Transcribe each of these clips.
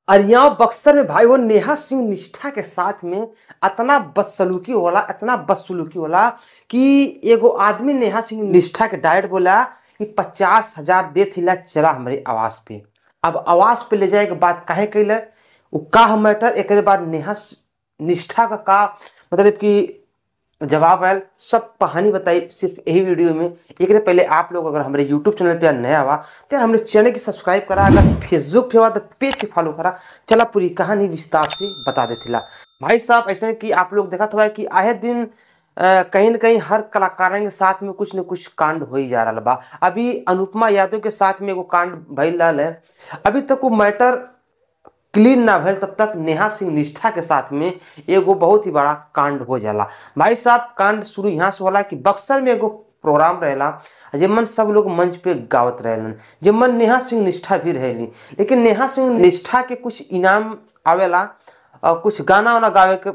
अरियाव बक्सर में भाई वो नेहा सिंह निष्ठा के साथ में इतना बदसलूकी होला कि एगो आदमी नेहा सिंह निष्ठा के डायरेक्ट बोला कि 50,000 दे थिला चला हमारे आवास पे। अब आवास पे ले जाए के बाद काहे कैले वो का मैटर एक बाद नेहा निष्ठा का मतलब कि जवाब आयल सब कहानी बताई सिर्फ यही वीडियो में। एक पहले आप लोग अगर हमारे यूट्यूब चैनल पे नया हुआ तो हमारे चैनल की सब्सक्राइब करा, अगर फेसबुक पे हुआ तो पेज फॉलो करा। चला पूरी कहानी विस्तार से बता देती भाई साहब। ऐसे कि आप लोग देखा था कि आए दिन कहीं न कहीं हर कलाकारों के साथ में कुछ न कुछ कांड हो ही जा रहा बा। अभी अनुपमा यादव के साथ में एगो कांड भइल है, अभी तक वो मैटर क्लीन ना भइल तब तक नेहा सिंह निष्ठा के साथ में एगो बहुत ही बड़ा कांड हो जाला। भाई साहब कांड शुरू यहाँ से होला कि बक्सर में एगो प्रोग्राम रहेला जिमन सब लोग मंच पे गावत रहेलन, जिमन नेहा सिंह निष्ठा भी रहेली। लेकिन नेहा सिंह निष्ठा के कुछ इनाम आवेला और कुछ गाना वाना गावे के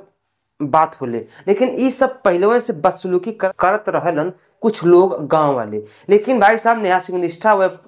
बात होले, लेकिन ये सब पहले से बदसलूकी करत रहलन कुछ लोग गांव वाले। लेकिन भाई साहब नेहा सिंह निष्ठा वह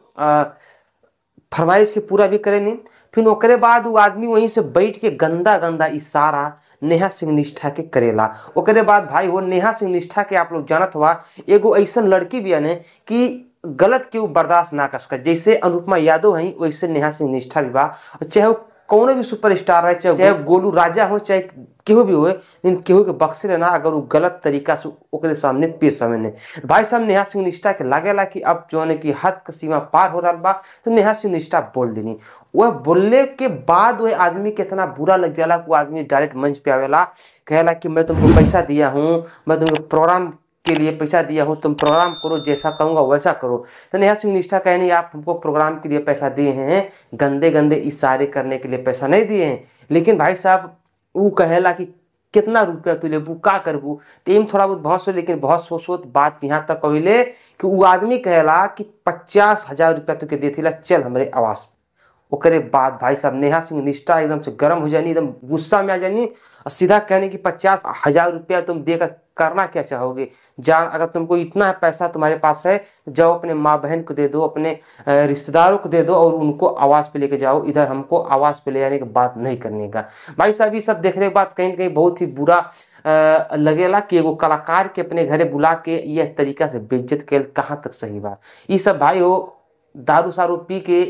फरमाइश के पूरा भी करे नहीं। फिर ओकरे बाद वो आदमी वहीं से बैठ के गंदा गंदा इशारा नेहा सिंह निष्ठा के करेला। ओकरे बाद भाई वो नेहा सिंह निष्ठा के आप लोग जानत हुआ एगो ऐसा लड़की भी है कि गलत के वो बर्दाश्त ना कर सके। जैसे अनुपमा यादव है वैसे नेहा सिंह निष्ठा भी बा, चाहे वो कौन भी सुपरस्टार है, चाहे गोलू राजा हो, चाहे केहू भी हो, लेकिन केहू के बक्से रहना अगर वो गलत तरीका से ओकरे सामने पेश सामने। भाई साहब नेहा सिंह निष्ठा के लागेला कि अब जो है कि हद का सीमा पार हो रहा बा, तो नेहा सिंह निष्ठा बोल देनी। वह बोलने के बाद वह आदमी के इतना बुरा लग जाला कि वो आदमी डायरेक्ट मंच पे आवेला, कहेला कि मैं तुमको पैसा दिया हूँ, मैं तुमको प्रोग्राम के लिए पैसा दिया हूँ, तुम प्रोग्राम करो, जैसा कहूँगा वैसा करो। तो नेहा सिंह निष्ठा कहे नहीं, आप हमको प्रोग्राम के लिए पैसा दिए हैं, गंदे गंदे इशारे करने के लिए पैसा नहीं दिए हैं। लेकिन भाई साहब वो कहेला कि कितना रुपया तू लेबू का करबू, तेम थोड़ा बहुत बहस हो, लेकिन बहस सोच बात यहाँ तक कहिले कि वो आदमी कहेला कि 50,000 रुपया तुके दे थिला चल हमारे आवास। ओकरे बाद भाई साहब नेहा सिंह निष्ठा एकदम से गर्म हो जानी, एकदम गुस्सा में आ जानी और सीधा कहने की 50,000 रुपया तुम देकर करना क्या चाहोगे, जान अगर तुमको इतना पैसा तुम्हारे पास है जाओ अपने माँ बहन को दे दो, अपने रिश्तेदारों को दे दो और उनको आवास पे लेके जाओ, इधर हमको आवास पे ले जाने की बात नहीं करने का। भाई साहब ये सब देखने के बाद कहीं ना कहीं बहुत ही बुरा लगेला कि एगो कलाकार के अपने घरे बुला के यह तरीका से बेइज्जत के कहाँ तक सही बात। ये सब भाई हो दारू सारू पी के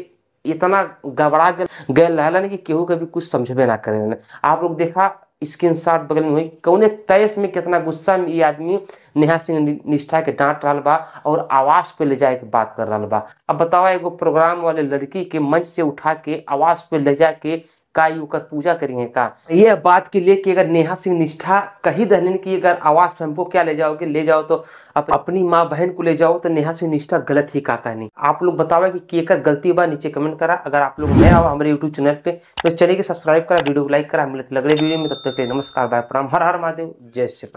इतना गबड़ा गए रहलन कि केहू कभी कुछ समझबे ना करे। आप लोग देखा स्क्रीनशॉट बगल में हुई कौने तेईस में कितना गुस्सा में ये आदमी नेहा सिंह निष्ठा के डांट रहा बा और आवास पे ले जाए के बात कर रहा बा। अब बताओ एगो प्रोग्राम वाले लड़की के मंच से उठा के आवास पे ले जाके का ओकर पूजा करिए का। यह बात के लिए कि अगर नेहा सिंह निष्ठा कही दहलीन की अगर आवास पे हमको क्या ले जाओगे, ले जाओ तो अपनी माँ बहन को ले जाओ, तो नेहा सिंह निष्ठा गलत ही का कहनी। आप लोग बताओ कि एकर गलती बा, नीचे कमेंट करा। अगर आप लोग नया हो हमारे यूट्यूब चैनल पे तो चलिए सब्सक्राइब करा, वीडियो को लाइक करा। मिलते लग रहे वीडियो में, तब तक के लिए नमस्कार, बाय, प्रणाम, हर हर महादेव, जय श्री राम।